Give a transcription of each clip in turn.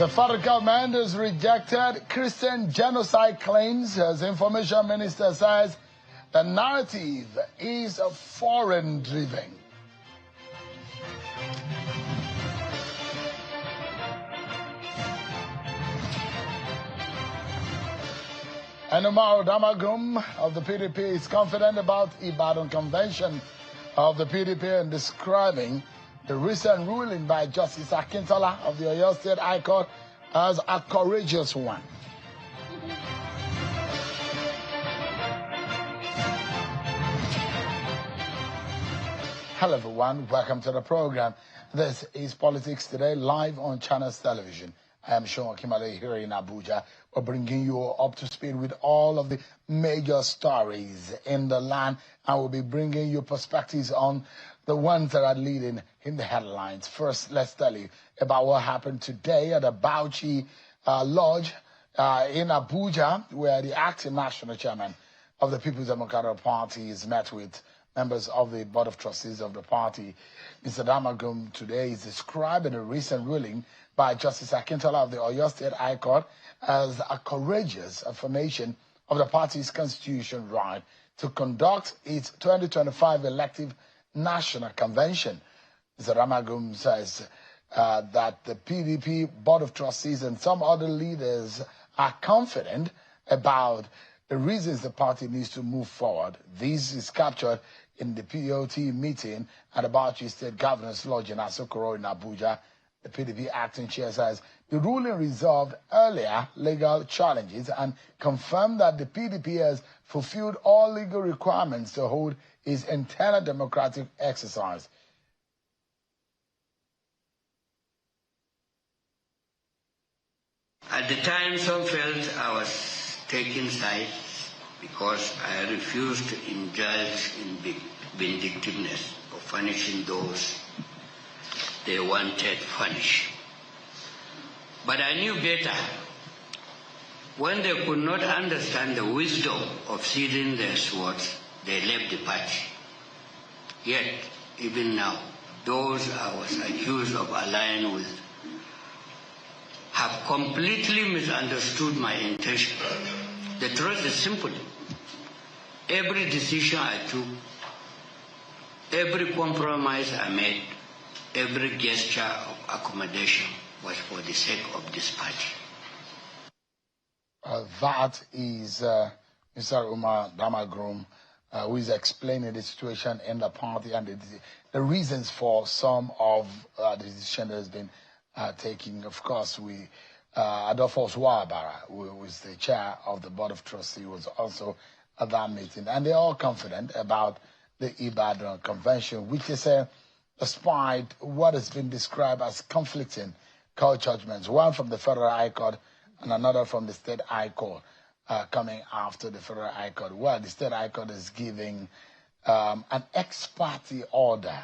The federal government has rejected Christian genocide claims as Information Minister says the narrative is foreign-driven. And Umar Damagum of the PDP is confident about Ibadan Convention of the PDP and describing the recent ruling by Justice Akintola of the Oyo State High Court as a courageous one. Hello everyone, welcome to the program. This is Politics Today, live on Channels Television. I am Sean Kimale here in Abuja. We're bringing you up to speed with all of the major stories in the land, and we'll be bringing you perspectives on the ones that are leading in the headlines. First, let's tell you about what happened today at the Bauchi Lodge in Abuja, where the acting national chairman of the People's Democratic Party is met with members of the Board of Trustees of the party. Mr. Damagum today is describing a recent ruling by Justice Akintola of the Oyo State High Court as a courageous affirmation of the party's constitutional right to conduct its 2025 elective national convention. Mr. Damagum says that the PDP Board of Trustees and some other leaders are confident about the reasons the party needs to move forward. This is captured in the POT meeting at the Bauchi State Governor's Lodge in Asokoro in Abuja. The PDP acting chair says the ruling resolved earlier legal challenges and confirmed that the PDP has fulfilled all legal requirements to hold its internal democratic exercise. At the time, some felt I was taking sides because I refused to indulge in vindictiveness of punishing those they wanted punished. But I knew better. When they could not understand the wisdom of ceding their swords, they left the party. Yet, even now, those I was accused of allying with have completely misunderstood my intention. The truth is simple. Every decision I took, every compromise I made, every gesture of accommodation was for the sake of this party. That is Mr. Umar Damagum, who is explaining the situation in the party and the reasons for some of the decision that has been taken. Of course, Adolphus Wabara, who is the chair of the Board of Trustees, was also at that meeting. And they're all confident about the Ibadan Convention, which is despite what has been described as conflicting court judgments, one from the Federal High Court and another from the State High Court, coming after the Federal High Court. Well, the State High Court is giving an ex-parte order,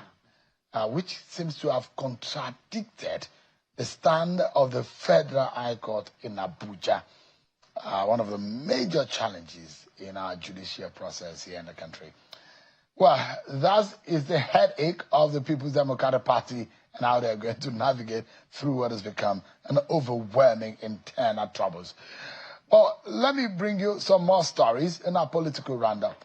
which seems to have contradicted the stand of the Federal High Court in Abuja, one of the major challenges in our judicial process here in the country. Well, that is the headache of the People's Democratic Party and how they're going to navigate through what has become an overwhelming internal troubles. Well, let me bring you some more stories in our political roundup.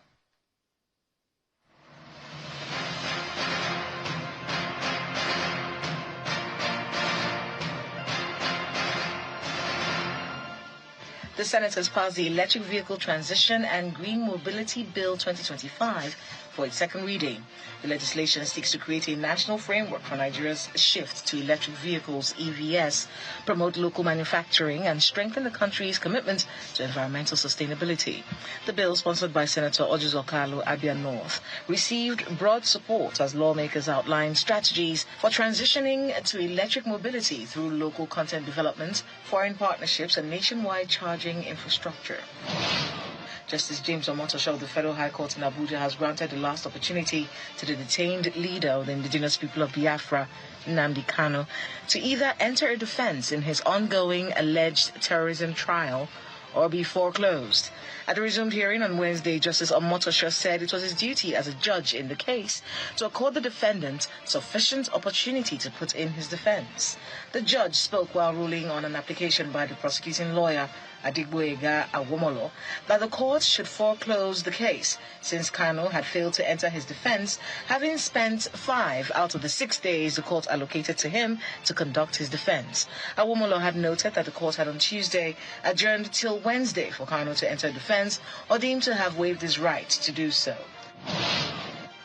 The Senate has passed the Electric Vehicle Transition and Green Mobility Bill 2025 for its second reading. The legislation seeks to create a national framework for Nigeria's shift to electric vehicles, EVs, promote local manufacturing, and strengthen the country's commitment to environmental sustainability. The bill, sponsored by Senator Ojuzokalo Abia North, received broad support as lawmakers outlined strategies for transitioning to electric mobility through local content development, foreign partnerships, and nationwide charging infrastructure. Justice James Omotosho of the Federal High Court in Abuja has granted the last opportunity to the detained leader of the indigenous people of Biafra, Nnamdi Kanu, to either enter a defense in his ongoing alleged terrorism trial or be foreclosed. At the resumed hearing on Wednesday, Justice Omotosho said it was his duty as a judge in the case to accord the defendant sufficient opportunity to put in his defense. The judge spoke while ruling on an application by the prosecuting lawyer, Adigboyega Awomolo, that the court should foreclose the case since Kano had failed to enter his defense, having spent 5 out of the 6 days the court allocated to him to conduct his defense. Awomolo had noted that the court had on Tuesday adjourned till Wednesday for Kano to enter defense or deemed to have waived his right to do so.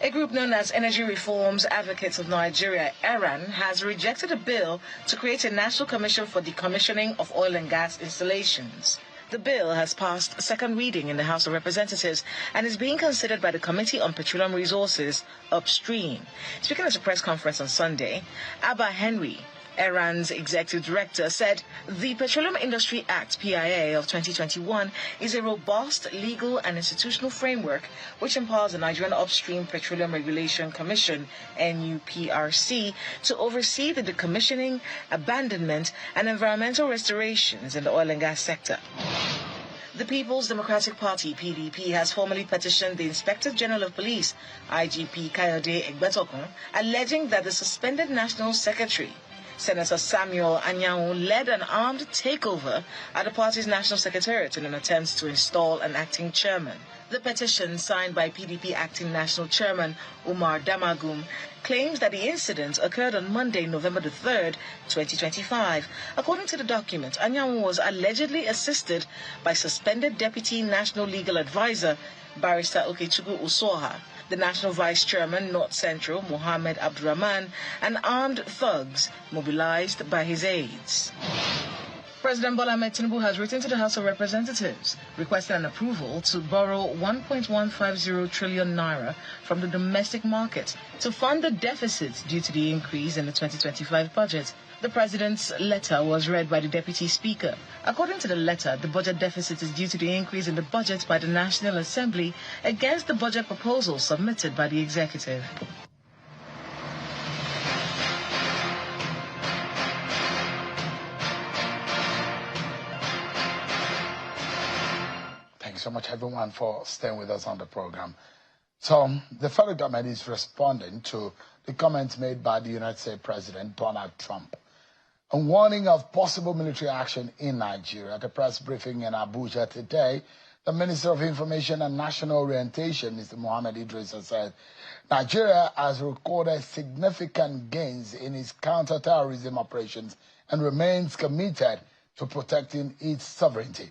A group known as Energy Reforms Advocates of Nigeria, ERAN, has rejected a bill to create a national commission for decommissioning of oil and gas installations. The bill has passed second reading in the House of Representatives and is being considered by the Committee on Petroleum Resources upstream. Speaking at a press conference on Sunday, Abba Henry, ERAN's executive director, said the Petroleum Industry Act, PIA, of 2021 is a robust legal and institutional framework which empowers the Nigerian Upstream Petroleum Regulation Commission, NUPRC, to oversee the decommissioning, abandonment, and environmental restorations in the oil and gas sector. The People's Democratic Party, PDP, has formally petitioned the Inspector General of Police, IGP Kayode Egbetokun, alleging that the suspended National Secretary, Senator Samuel Anyanwu, led an armed takeover at the party's National Secretariat in an attempt to install an acting chairman. The petition, signed by PDP Acting National Chairman Umar Damagum, claims that the incident occurred on Monday, November the 3rd, 2025. According to the document, Anyanwu was allegedly assisted by suspended Deputy National Legal Advisor, Barrister Okechukwu Usoha, the National Vice Chairman, North Central, Mohammed Abdurrahman, and armed thugs mobilized by his aides. President Bola Ahmed Tinubu has written to the House of Representatives requesting an approval to borrow 1.150 trillion naira from the domestic market to fund the deficits due to the increase in the 2025 budget. The president's letter was read by the deputy speaker. According to the letter, the budget deficit is due to the increase in the budget by the National Assembly against the budget proposal submitted by the executive. Thanks so much, everyone, for staying with us on the program. So, the federal government is responding to the comments made by the United States President Donald Trump, a warning of possible military action in Nigeria. At a press briefing in Abuja today, the Minister of Information and National Orientation, Mr. Mohammed Idris, has said Nigeria has recorded significant gains in its counter-terrorism operations and remains committed to protecting its sovereignty.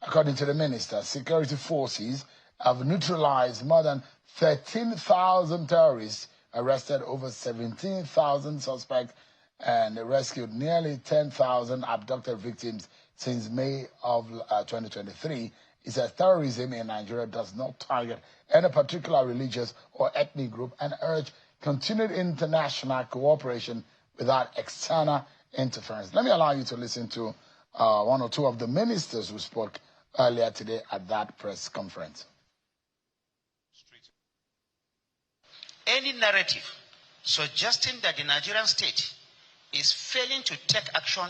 According to the minister, security forces have neutralized more than 13,000 terrorists, arrested over 17,000 suspects, and rescued nearly 10,000 abducted victims since May of 2023. He says terrorism in Nigeria does not target any particular religious or ethnic group and urge continued international cooperation without external interference. Let me allow you to listen to one or two of the ministers who spoke earlier today at that press conference. Any narrative suggesting that the Nigerian state is failing to take action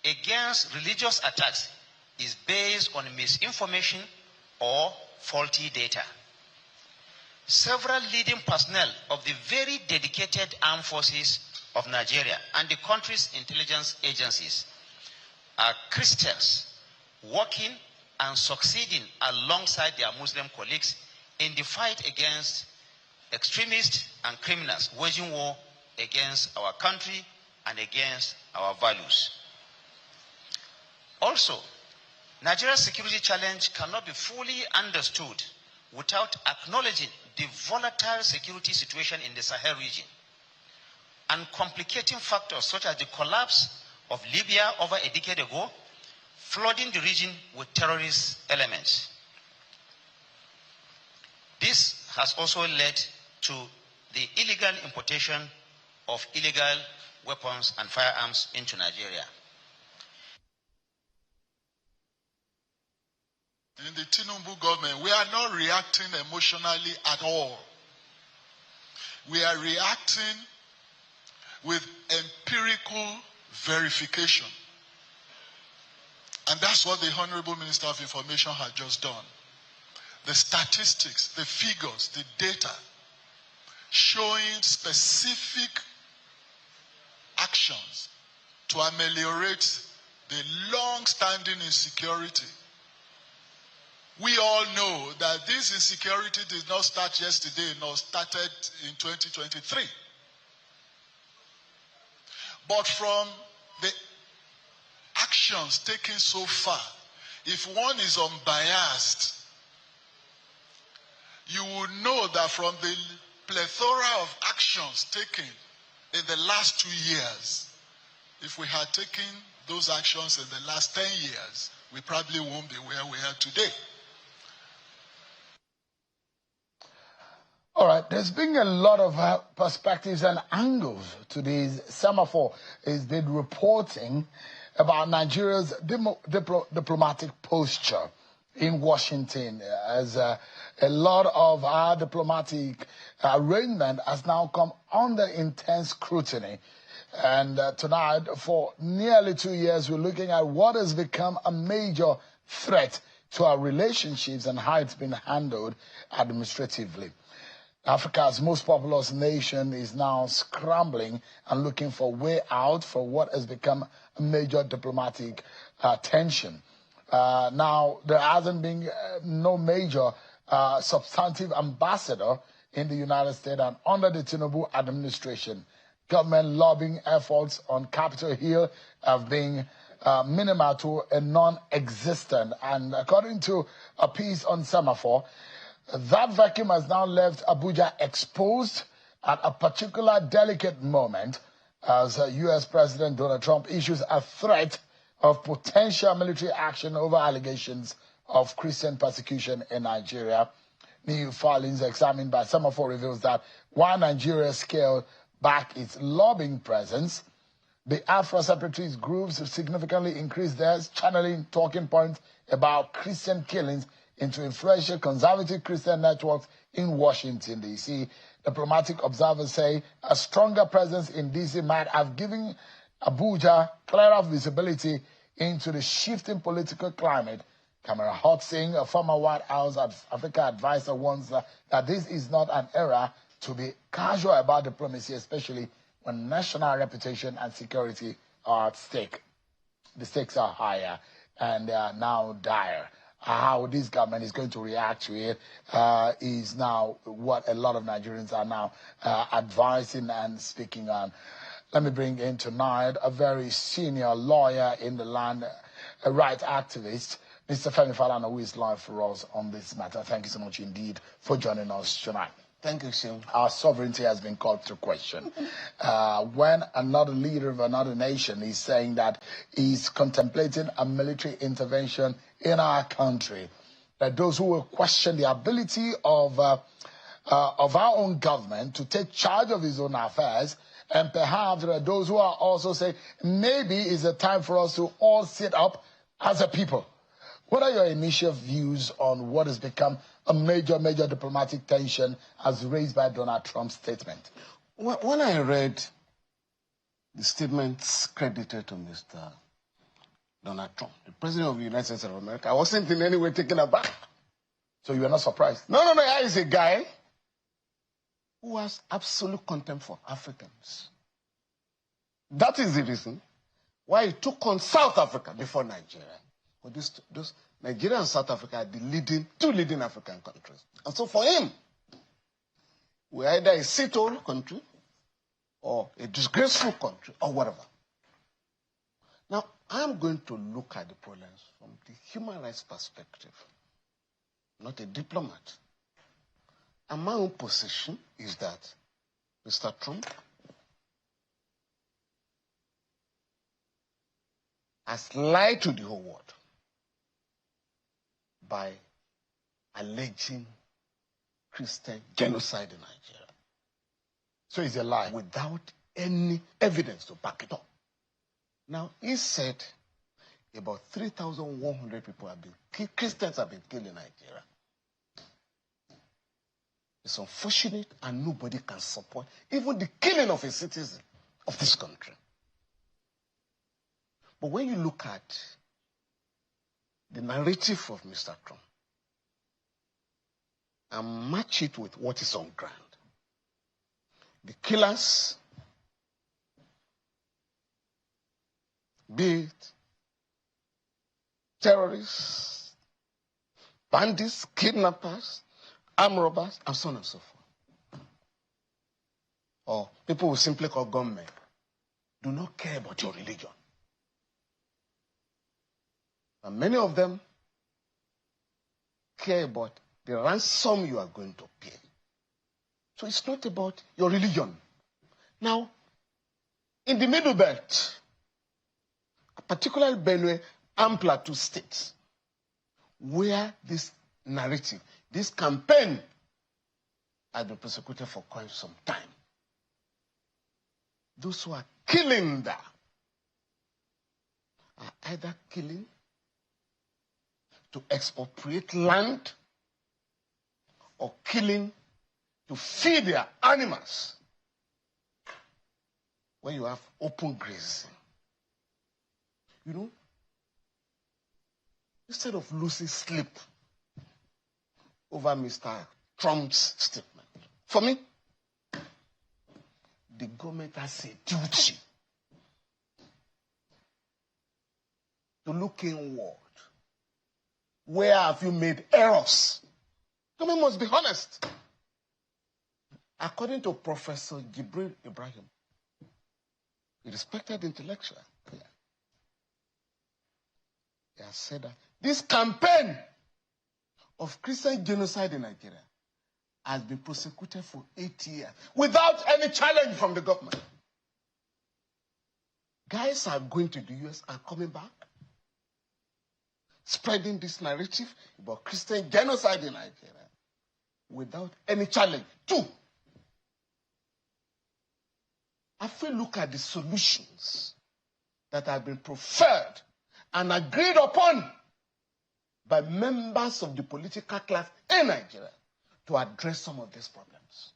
against religious attacks is based on misinformation or faulty data. Several leading personnel of the very dedicated armed forces of Nigeria and the country's intelligence agencies are Christians working and succeeding alongside their Muslim colleagues in the fight against extremists and criminals waging war against our country and against our values. Also, Nigeria's security challenge cannot be fully understood without acknowledging the volatile security situation in the Sahel region and complicating factors such as the collapse of Libya over a decade ago, flooding the region with terrorist elements. This has also led to the illegal importation of illegal weapons and firearms into Nigeria. In the Tinubu government, we are not reacting emotionally at all. We are reacting with empirical verification. And that's what the Honorable Minister of Information had just done. The statistics, the figures, the data showing specific actions to ameliorate the long-standing insecurity. We all know that this insecurity did not start yesterday, nor started in 2023. But from the actions taken so far, if one is unbiased, you will know that from the plethora of actions taken in the last 2 years, if we had taken those actions in the last 10 years, we probably won't be where we are today. All right, there's been a lot of perspectives and angles to this. Semaphore has been reporting about Nigeria's diplomatic posture in Washington, as a lot of our diplomatic arrangement has now come under intense scrutiny. And tonight, for nearly 2 years, we're looking at what has become a major threat to our relationships and how it's been handled administratively. Africa's most populous nation is now scrambling and looking for a way out for what has become a major diplomatic tension. Now, there hasn't been no major substantive ambassador in the United States, and under the Tinubu administration, government lobbying efforts on Capitol Hill have been minimal to a non-existent. And according to a piece on Semaphore, that vacuum has now left Abuja exposed at a particular delicate moment as U.S. President Donald Trump issues a threat of potential military action over allegations of Christian persecution in Nigeria. New filings examined by Semaphore reveals that while Nigeria scaled back its lobbying presence, the Afro separatist groups have significantly increased theirs, channeling talking points about Christian killings into influential conservative Christian networks in Washington, D.C. Diplomatic observers say a stronger presence in D.C. might have given Abuja clearer visibility into the shifting political climate. Kamala Harris, saying a former White House Africa advisor, warns that this is not an era to be casual about diplomacy, especially when national reputation and security are at stake. The stakes are higher and they are now dire. How this government is going to react to it is now what a lot of Nigerians are now advising and speaking on. Let me bring in tonight a very senior lawyer in the land, a rights activist, Mr. Falana, who is live for us on this matter. Thank you so much indeed for joining us tonight. Thank you, Shim. Our sovereignty has been called to question. When another leader of another nation is saying that he's contemplating a military intervention in our country, that those who will question the ability of our own government to take charge of his own affairs, and perhaps there are those who are also saying maybe it's a time for us to all sit up as a people. What are your initial views on what has become a major diplomatic tension as raised by Donald Trump's statement? When I read the statements credited to Mr. Donald Trump, the President of the United States of America, I wasn't in any way taken aback. So you were not surprised? No. He is a guy who has absolute contempt for Africans. That is the reason why he took on South Africa before Nigeria. But those Nigeria and South Africa are the two leading African countries. And so for him, we're either a shithole country or a disgraceful country or whatever. Now, I'm going to look at the problems from the human rights perspective, not a diplomat. And my own position is that Mr. Trump has lied to the whole world by alleging Christian genocide in Nigeria. So it's a lie. Without any evidence to back it up. Now, he said about 3,100 people have been killed, Christians have been killed in Nigeria. It's unfortunate and nobody can support even the killing of a citizen of this country. But when you look at the narrative of Mr. Trump and match it with what is on ground. The killers, be it terrorists, bandits, kidnappers, armed robbers, and so on and so forth, or people who simply call gunmen, do not care about your religion. And many of them care about the ransom you are going to pay. So it's not about your religion. Now, in the Middle Belt, particularly Benue and Plateau states, where this narrative, this campaign has been prosecuted for quite some time, those who are killing there are either killing to expropriate land or killing to feed their animals when you have open grazing. You know, instead of losing sleep over Mr. Trump's statement, for me, the government has a duty to look inward. Where have you made errors? Government must be honest. According to Professor Jibril Ibrahim, a respected intellectual, he has said that this campaign of Christian genocide in Nigeria has been prosecuted for 8 years without any challenge from the government. Guys are going to the US and coming back, spreading this narrative about Christian genocide in Nigeria without any challenge. 2, if we look at the solutions that have been preferred and agreed upon by members of the political class in Nigeria to address some of these problems.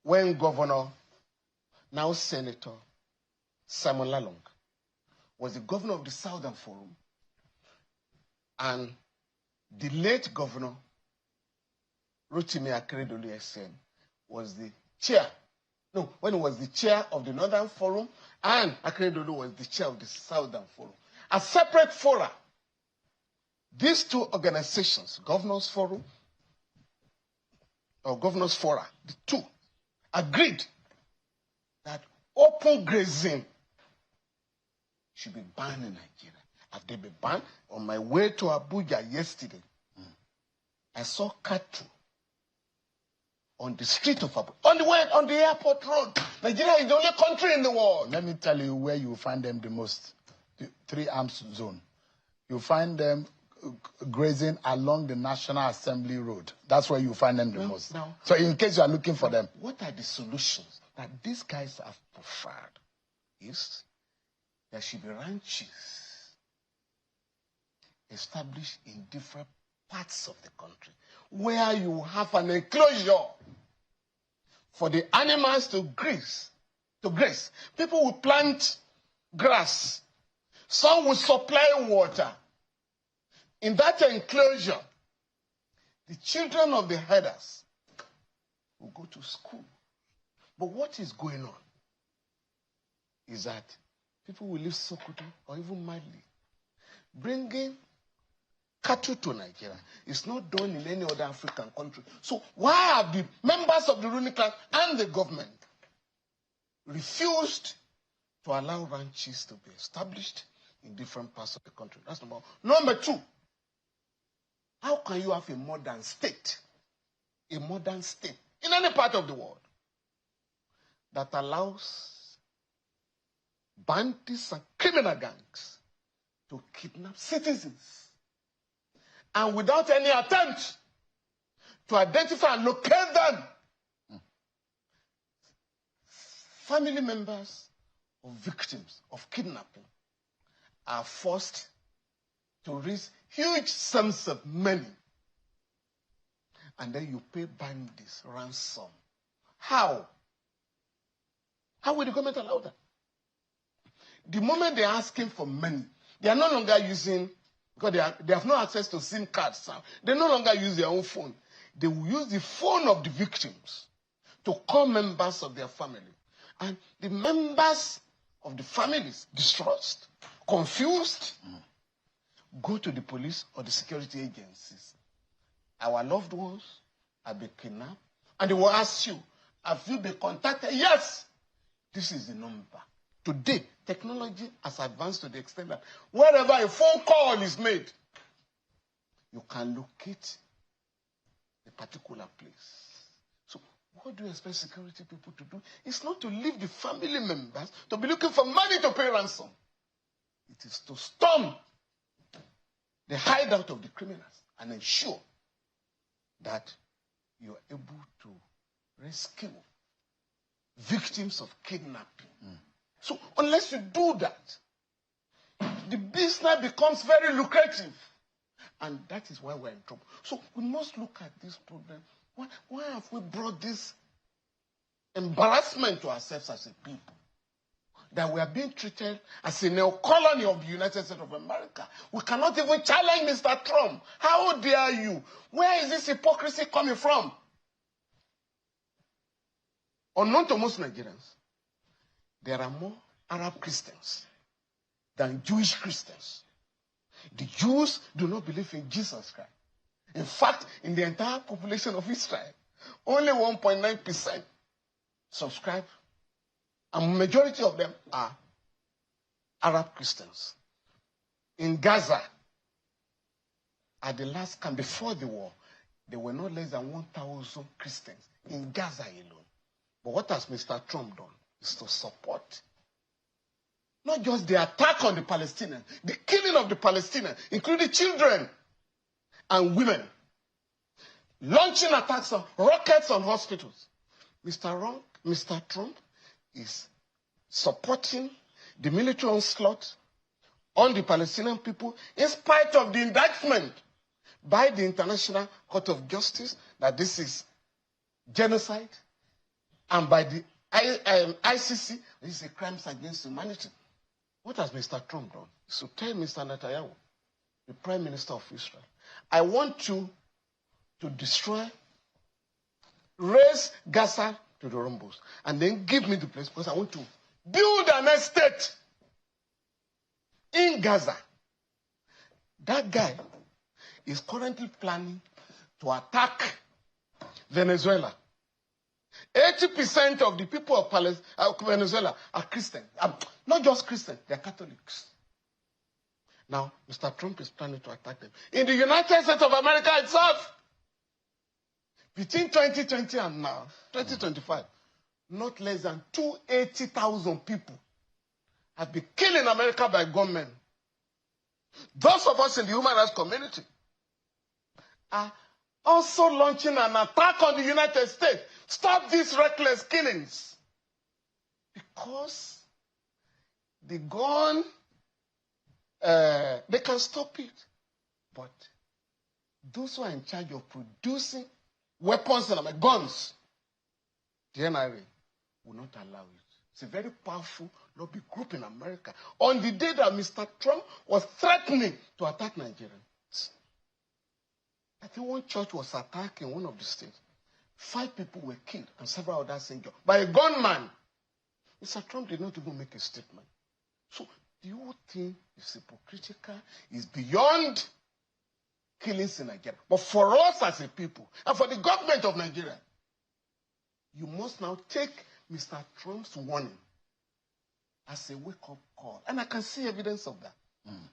When Governor, now Senator Simon Lalong, was the governor of the Southern Forum, and the late Governor Rotimi Akeredolu SN was the chair. No, when he was the chair of the Northern Forum, and Akeredolu was the chair of the Southern Forum. A separate fora. These two organizations, Governors Forum or Governors Fora, the two, agreed that open grazing should be banned in Nigeria. Have they been banned? On my way to Abuja yesterday, I saw cattle on the street of Abuja, on the airport road. Nigeria is the only country in the world. Let me tell you where you find them the most. The 3 arms zone. You find them grazing along the National Assembly Road. That's where you find them the most. Now, so in case you are looking for them. What are the solutions that these guys have preferred? Is there should be ranches established in different parts of the country where you have an enclosure for the animals to graze. People will plant grass. Some will supply water. In that enclosure, the children of the herders will go to school. But what is going on is that people will leave Sokoto or even Mali, bringing cattle to Nigeria. It's not done in any other African country. So why have the members of the ruling class and the government refused to allow ranches to be established in different parts of the country? That's number one. Number 2, how can you have a modern state in any part of the world that allows bandits and criminal gangs to kidnap citizens and without any attempt to identify and locate them? Family members of victims of kidnapping are forced to raise huge sums of money, and then you pay bandits ransom. How? How will the government allow that? The moment they're asking for money, They are no longer using, because they have no access to SIM cards now. They no longer use their own phone. They will use the phone of the victims to call members of their family. And the members of the families, distressed, confused, go to the police or the security agencies. Our loved ones have been kidnapped. And they will ask you, have you been contacted? Yes, this is the number. Today, technology has advanced to the extent that wherever a phone call is made, you can locate a particular place. So what do you expect security people to do? It's not to leave the family members to be looking for money to pay ransom. It is to storm the hideout of the criminals and ensure that you are able to rescue victims of kidnapping. So unless you do that, the business becomes very lucrative. And that is why we're in trouble. So we must look at this problem. Why have we brought this embarrassment to ourselves as a people? That we are being treated as a neo-colony of the United States of America. We cannot even challenge Mr. Trump. How dare you? Where is this hypocrisy coming from? Unknown to most Nigerians, there are more Arab Christians than Jewish Christians. The Jews do not believe in Jesus Christ. In fact, in the entire population of Israel, only 1.9% subscribe, and majority of them are Arab Christians. In Gaza, at the last camp before the war, there were no less than 1,000 Christians in Gaza alone. But what has Mr. Trump done is to support not just the attack on the Palestinians, the killing of the Palestinians, including children and launching attacks on rockets on hospitals. Mr. Trump is supporting the military onslaught on the Palestinian people in spite of the indictment by the International Court of Justice that this is genocide, and by the ICC, this is a crimes against humanity. What has Mr. Trump done? So tell Mr. Netanyahu, the Prime Minister of Israel, I want you to destroy, raise Gaza to the rumbles, and then give me the place because I want to build an estate in Gaza. That guy is currently planning to attack Venezuela. 80% of the people of Venezuela are Christian. Not just Christian, they're Catholics. Now, Mr. Trump is planning to attack them. In the United States of America itself, between 2020 and now, 2025, not less than 280,000 people have been killed in America by gunmen. Those of us in the human rights community are also launching an attack on the United States. Stop these reckless killings. Because the gun, they can stop it. But those who are in charge of producing weapons and guns, the NRA, will not allow it. It's a very powerful lobby group in America. On the day that Mr. Trump was threatening to attack Nigerians, I think one church was attacked in one of the states. 5 people were killed and several others injured by a gunman. Mr. Trump did not even make a statement. So the whole thing is hypocritical, is beyond killings in Nigeria. But for us as a people, and for the government of Nigeria, you must now take Mr. Trump's warning as a wake-up call. And I can see evidence of that.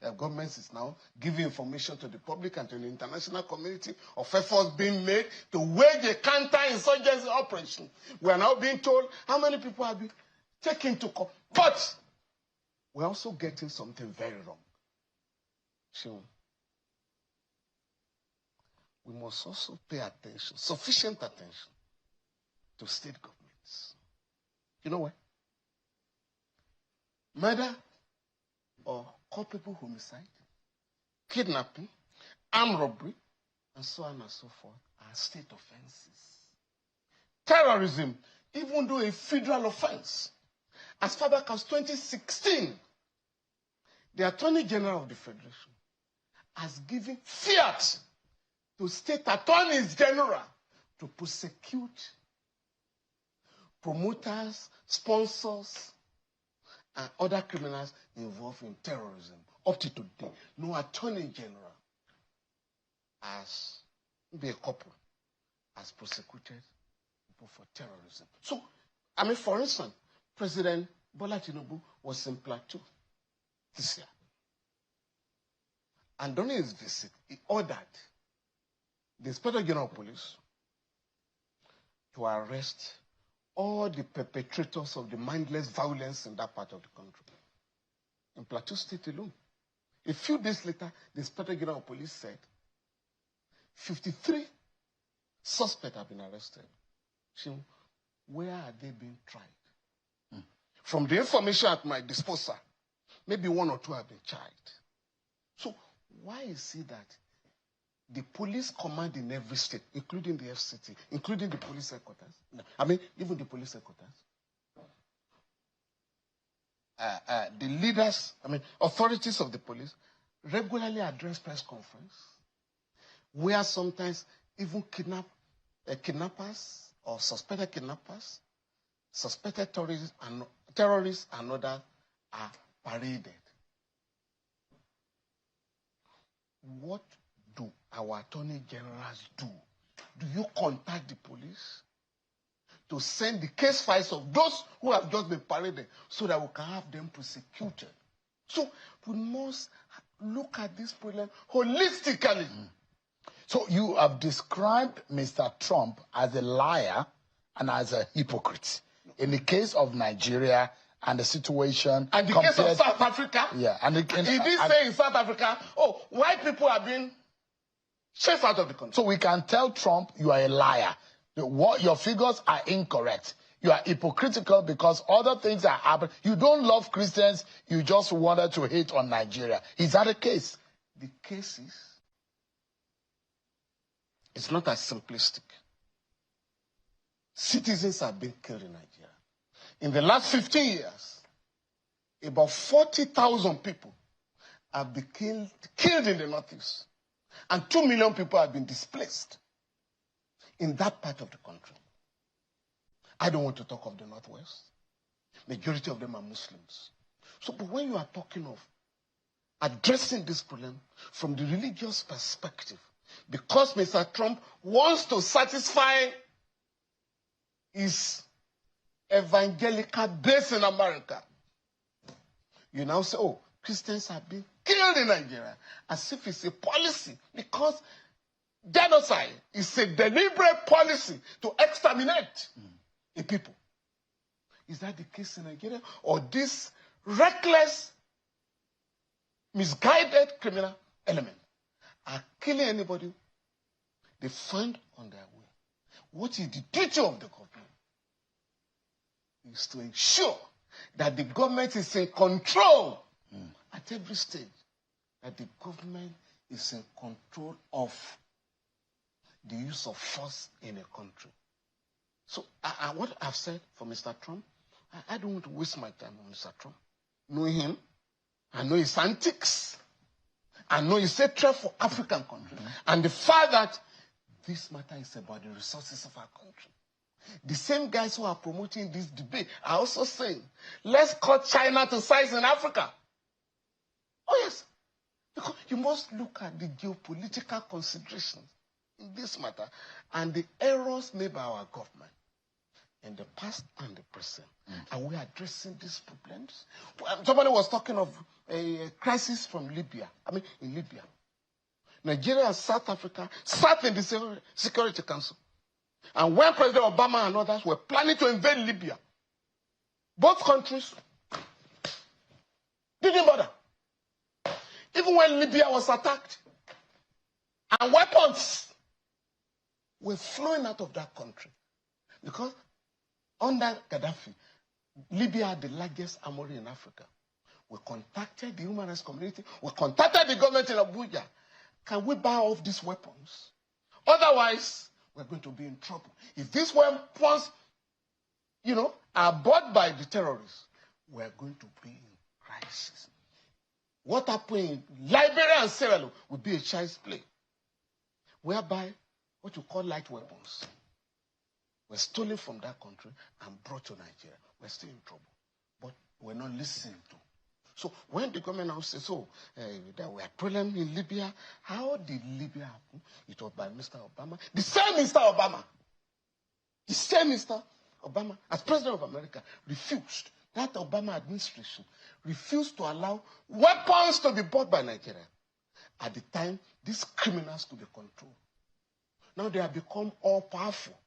The government is now giving information to the public and to the international community of efforts being made to wage a counter-insurgency operation. We are now being told how many people have been taken to court. But we're also getting something very wrong. So we must also pay attention, sufficient attention, to state governments. You know what? Murder or culpable homicide, kidnapping, armed robbery, and so on and so forth are state offenses. Terrorism, even though a federal offense, as far back as 2016, the Attorney General of the Federation has given fiat to state attorneys general to prosecute promoters, sponsors, and other criminals involved in terrorism. Up to today, no Attorney General has, maybe a couple, has prosecuted people for terrorism. So, I mean, for instance, President Bola Tinubu was in Plateau this year. And during his visit, he ordered the Inspector General of Police to arrest all the perpetrators of the mindless violence in that part of the country. In Plateau State alone. A few days later, the Inspector General of Police said 53 suspects have been arrested. So, where are they being tried? From the information at my disposal, maybe 1 or 2 have been charged. So why is it that the police command in every state, including the FCT, including the police headquarters, even the police headquarters, the leaders, authorities of the police regularly address press conference, where sometimes even kidnappers or suspected kidnappers, suspected terrorists and others are paraded. What do our attorney generals do? Do you contact the police to send the case files of those who have just been paraded so that we can have them prosecuted? So we must look at this problem holistically. So you have described Mr. Trump as a liar and as a hypocrite. In the case of Nigeria and the situation... And the case of South Africa? Yeah. He did say in South Africa, white people are being chased out of the country. So we can tell Trump you are a liar. Your figures are incorrect. You are hypocritical because other things are happening. You don't love Christians. You just wanted to hate on Nigeria. Is that the case? The case is... It's not as simplistic. Citizens have been killed in Nigeria. In the last 15 years, about 40,000 people have been killed in the Northeast. And 2 million people have been displaced in that part of the country. I don't want to talk of the Northwest. Majority of them are Muslims. So, but when you are talking of addressing this problem from the religious perspective, because Mr. Trump wants to satisfy his evangelical base in America, you now say, Christians have been killed in Nigeria, as if it's a policy, because genocide is a deliberate policy to exterminate a people. Is that the case in Nigeria? Or this reckless, misguided criminal element are killing anybody they find on their way? What is the duty of the government? Is to ensure that the government is in control at every stage, that the government is in control of the use of force in a country. So what I've said for Mr. Trump, I don't want to waste my time on Mr. Trump. Knowing him, I know his antics, I know his hatred for African countries, and the fact that this matter is about the resources of our country. The same guys who are promoting this debate are also saying, let's cut China to size in Africa. Oh yes, because you must look at the geopolitical considerations in this matter and the errors made by our government in the past and the present. Are we addressing these problems? Somebody was talking of a crisis from Libya. In Libya. Nigeria and South Africa sat in the Security Council. And when President Obama and others were planning to invade Libya, both countries didn't bother. Even when Libya was attacked, and weapons were flowing out of that country. Because under Gaddafi, Libya had the largest armory in Africa. We contacted the human rights community. We contacted the government in Abuja. Can we buy off these weapons? Otherwise, we're going to be in trouble. If these weapons, are bought by the terrorists, we're going to be in crisis. what happened in Liberia and Sierra Leone will be a child's play, whereby what you call light weapons were stolen from that country and brought to Nigeria. We're still in trouble, but we're not listening to. So when the government now says, there were problems in Libya, how did Libya happen? It was by Mr. Obama. The same Mr. Obama, as President of America, refused. That Obama administration refused to allow weapons to be bought by Nigeria. At the time, these criminals could be controlled. Now they have become all powerful.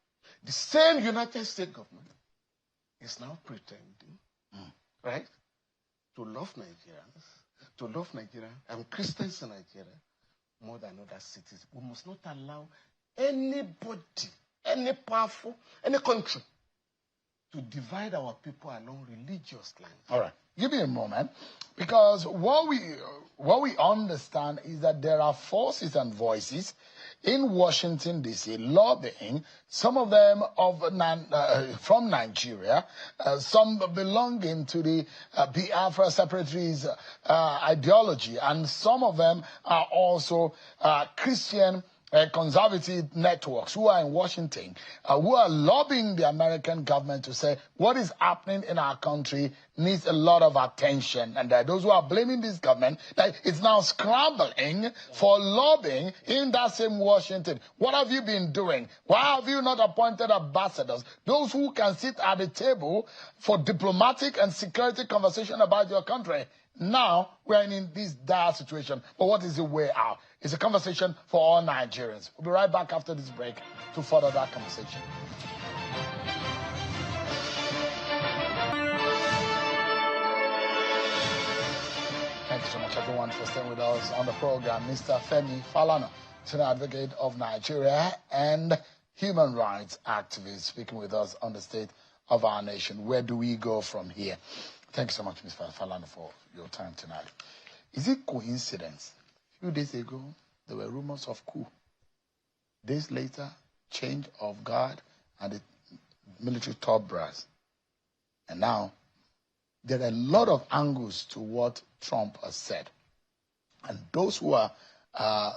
The same United States government is now pretending, right, to love Nigeria and Christians in Nigeria more than other cities. We must not allow anybody, any powerful, any country to divide our people along religious lines. All right. Give me a moment, because what we understand is that there are forces and voices in Washington, D.C., lobbying, some of them from Nigeria, some belonging to the Biafra separatists' ideology, and some of them are also Christian conservative networks who are in Washington, who are lobbying the American government to say what is happening in our country needs a lot of attention. And those who are blaming this government, that it's now scrambling for lobbying in that same Washington. What have you been doing? Why have you not appointed ambassadors? Those who can sit at the table for diplomatic and security conversation about your country. Now, we're in this dire situation. But what is the way out? It's a conversation for all Nigerians. We'll be right back after this break to further that conversation. Thank you so much, everyone, for staying with us on the program. Mr. Femi Falana, senior advocate of Nigeria and human rights activist, speaking with us on the state of our nation. Where do we go from here? Thank you so much, Mr. Falana, for your time tonight. Is it coincidence? A few days ago, there were rumors of coup. Days later, change of guard and the military top brass. And now, there are a lot of angles to what Trump has said. And those who are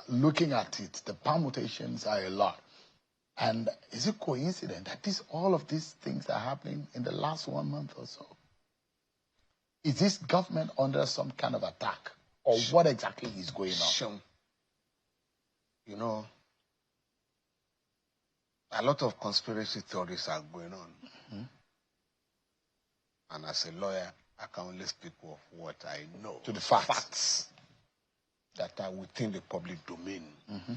looking at it, the permutations are a lot. And is it coincidence that all of these things are happening in the last 1 month or so? Is this government under some kind of attack? Or what exactly is going on? Sure. You know, a lot of conspiracy theories are going on. Mm-hmm. And as a lawyer, I can only speak of what I know. To the facts. That are within the public domain. Mm-hmm.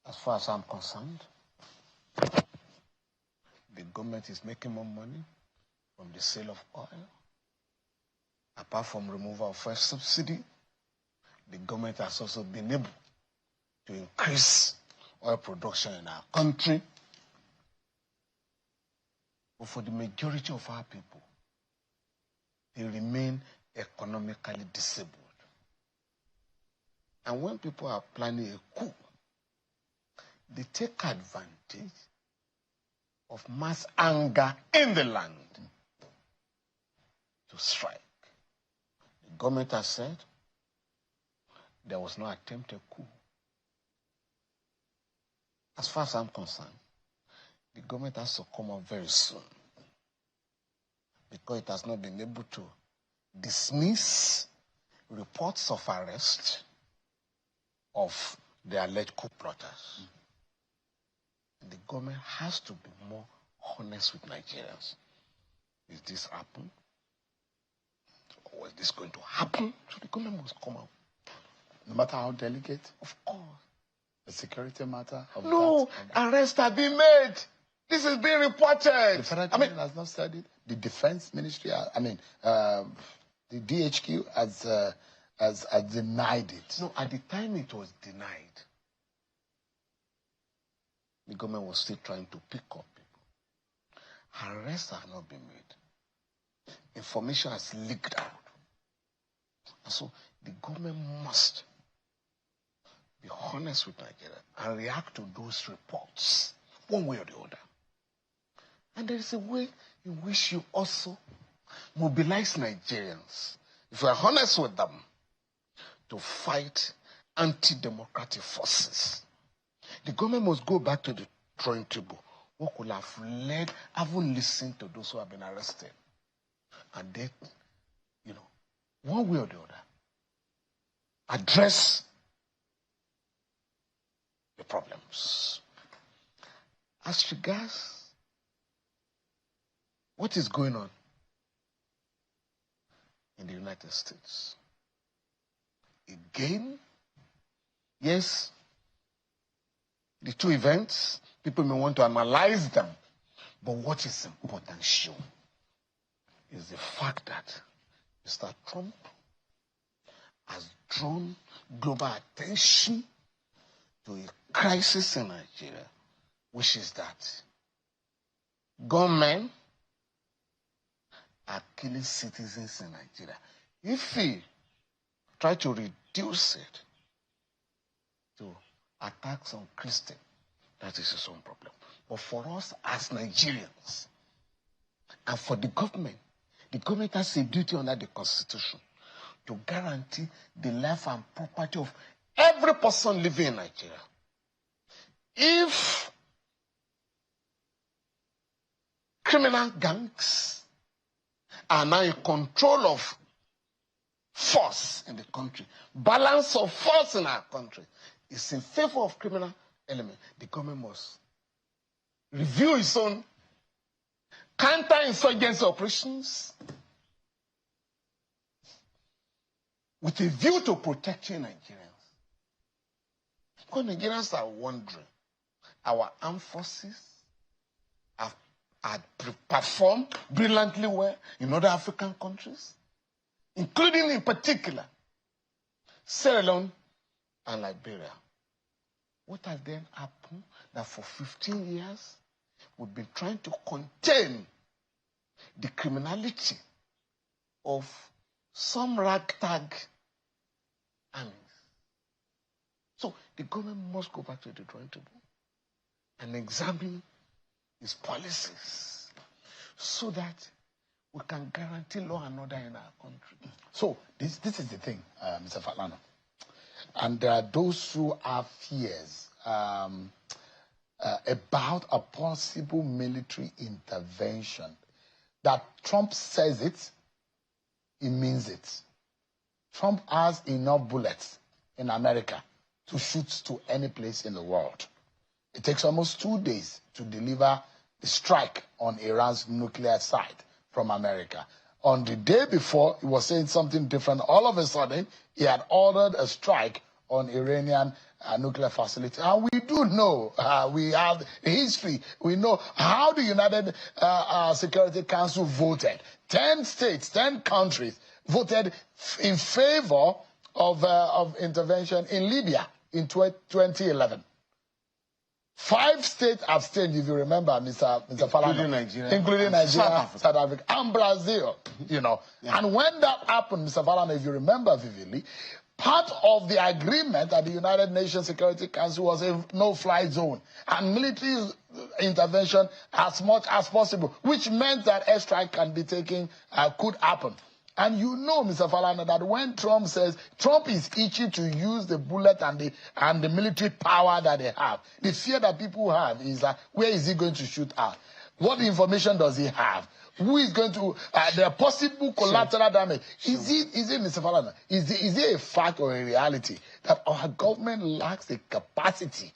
As far as I'm concerned, the government is making more money from the sale of oil. Apart from removal of fuel subsidy, the government has also been able to increase oil production in our country. But for the majority of our people, they remain economically disabled. And when people are planning a coup, they take advantage of mass anger in the land to strike. The government has said there was no attempted coup. As far as I'm concerned, the government has to come up very soon because it has not been able to dismiss reports of arrest of the alleged coup plotters. The government has to be more honest with Nigerians. Is this happening? Or is this going to happen? So the government must come out. No matter how delicate? Of course. The security matter? No, arrests have been made. This is being reported. The federal government has not said it. The defense ministry, the DHQ has denied it. No, at the time it was denied, the government was still trying to pick up people. Arrests have not been made. Information has leaked out. And so the government must be honest with Nigeria and react to those reports one way or the other. And there is a way in which you also mobilize Nigerians if we are honest with them, to fight anti-democratic forces. The government must go back to the drawing table. What could have led, haven't listened to those who have been arrested. And then, one way or the other, address the problems. As regards what is going on in the United States, again, yes, the two events, people may want to analyze them, but what is important show is the fact that Mr. Trump has drawn global attention to a crisis in Nigeria, which is that gunmen are killing citizens in Nigeria. If we try to reduce it to attacks on Christians, that is its own problem. But for us as Nigerians, and for the government has a duty under the Constitution to guarantee the life and property of every person living in Nigeria. If criminal gangs are now in control of force in the country, balance of force in our country is in favor of criminal element, the government must review its own counter-insurgency operations with a view to protecting Nigerians. Because Nigerians are wondering, our armed forces have performed brilliantly well in other African countries, including in particular Sierra Leone and Liberia. What has then happened that for 15 years we've been trying to contain the criminality of some ragtag armies. So the government must go back to the drawing table and examine its policies so that we can guarantee law and order in our country. So this is the thing, Mr. Falana. And there are those who have fears about a possible military intervention. That Trump says it, he means it. Trump has enough bullets in America to shoot to any place in the world. It takes almost 2 days to deliver the strike on Iran's nuclear site from America. On the day before, he was saying something different. All of a sudden, he had ordered a strike on Iranian nuclear facility. And we do know, we have history, we know how the United Security Council voted. 10 states, 10 countries voted in favor of intervention in Libya in 2011. 5 states abstained, if you remember, Mr. Falana. Including Nigeria, South Africa, and Brazil, Yeah. And when that happened, Mr. Falana, if you remember vividly, part of the agreement at the United Nations Security Council was a no-fly zone and military intervention as much as possible, which meant that airstrike can be taken, could happen. And you know, Mr. Falana, that when Trump says Trump is itching to use the bullet and the military power that they have, the fear that people have is that where is he going to shoot at? What information does he have? Who is going to the possible collateral damage? Is it, Mr. Falana? Is it a fact or a reality that our government lacks the capacity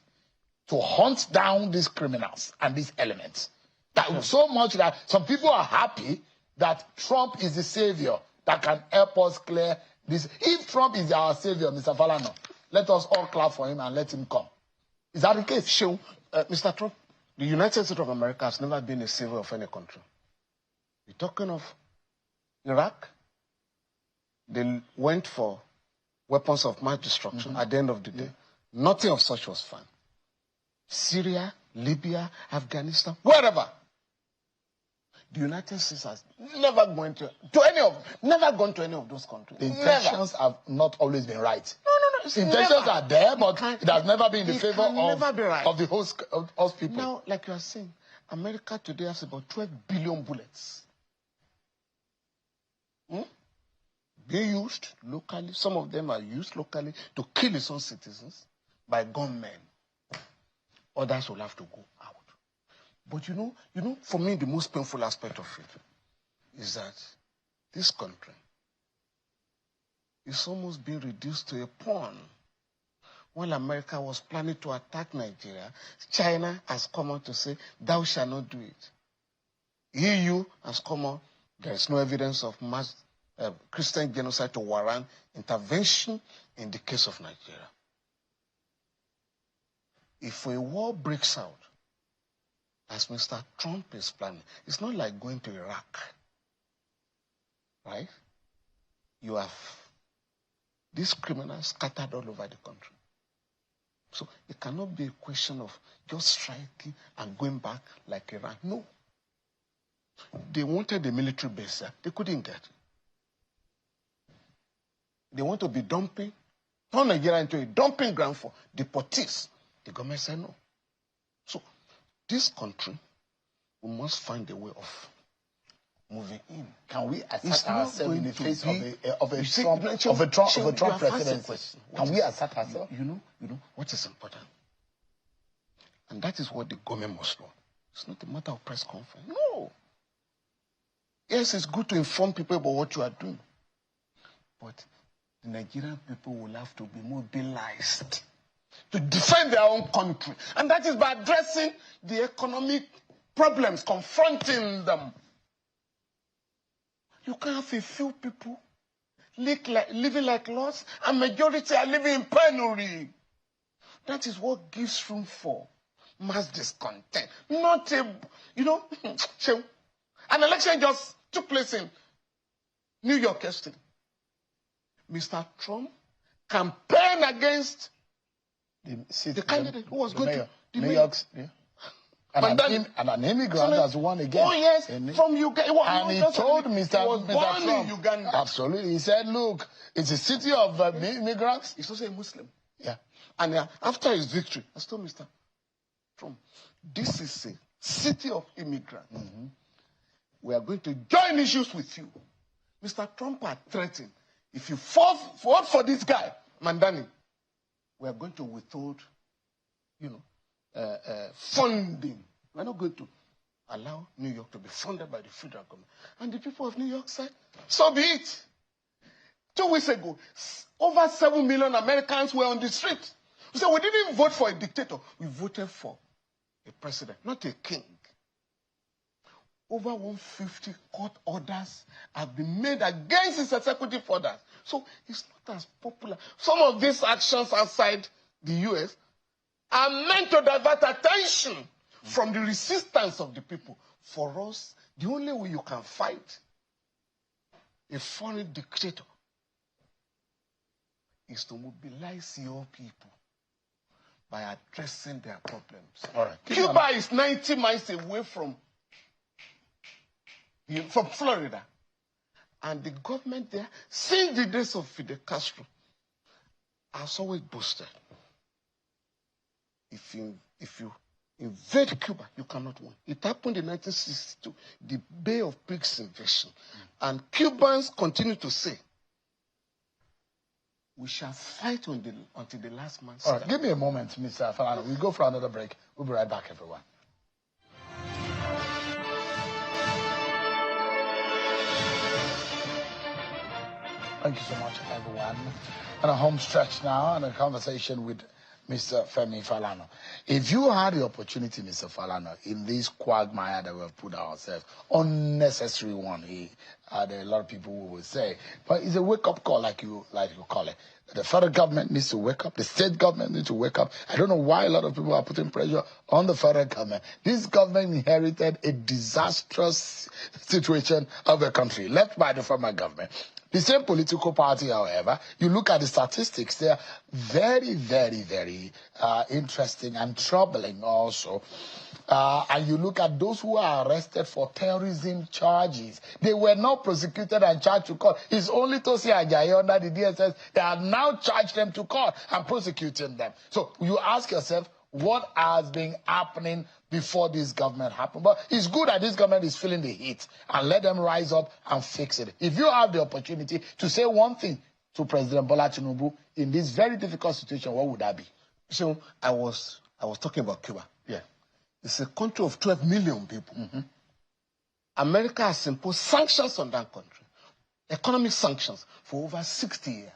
to hunt down these criminals and these elements? That so much that some people are happy that Trump is the savior that can help us clear this. If Trump is our savior, Mr. Falana, let us all clap for him and let him come. Is that the case? Sure. Mr. Trump, the United States of America has never been a savior of any country. You're talking of Iraq. They went for weapons of mass destruction at the end of the day. Nothing of such was found. Syria, Libya, Afghanistan, wherever. The United States has never gone to any of those countries. The intentions have not always been right. No. Intentions are there, but it has never been in the favor of the host people. Now, like you are saying, America today has about 12 billion bullets. being used locally. Some of them are used locally to kill its own citizens by gunmen. Others will have to go out. But you know, for me, the most painful aspect of it is that this country is almost being reduced to a pawn. While America was planning to attack Nigeria, China has come out to say, thou shalt not do it. EU has come out, there is no evidence of mass Christian genocide to warrant intervention in the case of Nigeria. If a war breaks out, as Mr. Trump is planning, it's not like going to Iraq, right? You have these criminals scattered all over the country. So it cannot be a question of just striking and going back like Iran. No. They wanted a military base there. They couldn't get it. They want to be dumping, turn Nigeria into a dumping ground for deportees. The government said no. So this country, we must find a way of moving in. Can we assert ourselves in the face of a Trump presidency? Can we assert ourselves? You know what is important? And that is what the government must know. It's not a matter of press conference. No. Yes, it's good to inform people about what you are doing. But the Nigerian people will have to be mobilized to defend their own country. And that is by addressing the economic problems confronting them. You can't have a few people living like lords, and majority are living in penury. That is what gives room for mass discontent. Not a, an election just took place in New York yesterday. Mr. Trump campaigned against the candidate who was going to New York's. Yeah. And an immigrant has won again. Oh, yes, from Uganda. And he told Mr. Trump, Uganda. Absolutely. He said, look, it's a city of immigrants. He's also a Muslim. Yeah. And after his victory, I told Mr. Trump, this is a city of immigrants. Mm-hmm. We are going to join issues with you. Mr. Trump had threatened, if you vote for this guy, Mandani, we are going to withhold, funding. We're not going to allow New York to be funded by the federal government. And the people of New York said, so be it. 2 weeks ago, over 7 million Americans were on the street. We said, we didn't vote for a dictator. We voted for a president, not a king. Over 150 court orders have been made against his executive orders. So it's not as popular. Some of these actions outside the U.S. are meant to divert attention from the resistance of the people. For us, the only way you can fight a foreign dictator is to mobilize your people by addressing their problems. All right. Cuba is 90 miles away from Florida. And the government there, since the days of Fidel Castro, has always boasted. If you invade Cuba, you cannot win. It happened in 1962, the Bay of Pigs invasion. And Cubans continue to say, we shall fight until the last man stands. All right, give me a moment, Mr. Falana. We'll go for another break. We'll be right back, everyone. Thank you so much, everyone. On a home stretch now, and a conversation with Mr. Femi Falana. If you had the opportunity, Mr. Falana, in this quagmire that we have put ourselves, unnecessary one, there are a lot of people who will say, but it's a wake-up call, like you call it. The federal government needs to wake up. The state government needs to wake up. I don't know why a lot of people are putting pressure on the federal government. This government inherited a disastrous situation of a country left by the former government. The same political party, however, you look at the statistics, they are very, very, very interesting and troubling also. And you look at those who are arrested for terrorism charges. They were not prosecuted and charged to court. It's only Tosi Ajayi under the DSS that have now charged them to court and prosecuting them. So you ask yourself, what has been happening before this government happened. But it's good that this government is feeling the heat, and let them rise up and fix it. If you have the opportunity to say one thing to President Bola Tinubu in this very difficult situation, what would that be? So I was talking about Cuba. Yeah. It's a country of 12 million people. America has imposed sanctions on that country, economic sanctions, for over 60 years.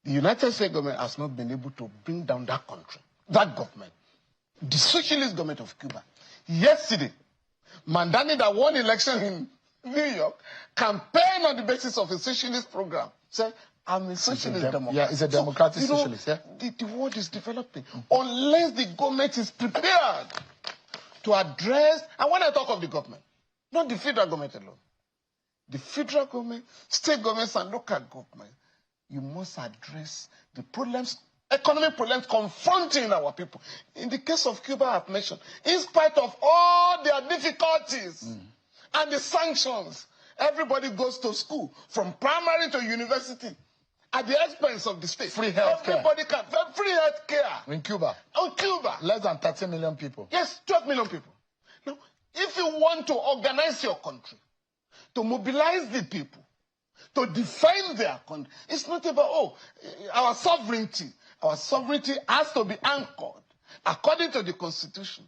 The United States government has not been able to bring down that country, that government. The socialist government of Cuba, yesterday, Mandani, that won election in New York, campaigned on the basis of a socialist program, said, I'm a socialist democrat. Yeah, it's a democratic socialist, yeah. The world is developing. Unless the government is prepared to address, and when I talk of the government, not the federal government alone, the federal government, state governments, and local government, you must address the problems, economic problems confronting our people. In the case of Cuba, I've mentioned, in spite of all their difficulties and the sanctions, everybody goes to school, from primary to university, at the expense of the state. Free health care. Everybody can. Free health care. In Cuba? On Cuba. Less than 30 million people. Yes, 12 million people. Now, if you want to organize your country, to mobilize the people, to define their country, it's not about, our sovereignty. Our sovereignty has to be anchored, according to the Constitution,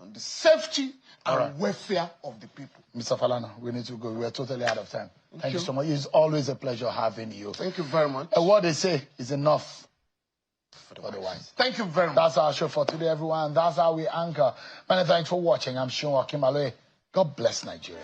on the safety and welfare of the people. Mr. Falana, we need to go. We are totally out of time. Thank you so much. It's always a pleasure having you. Thank you very much. What they say is enough for the wise. Thank you very much. That's our show for today, everyone. That's how we anchor. Many thanks for watching. I'm Sean Akimale. God bless Nigeria.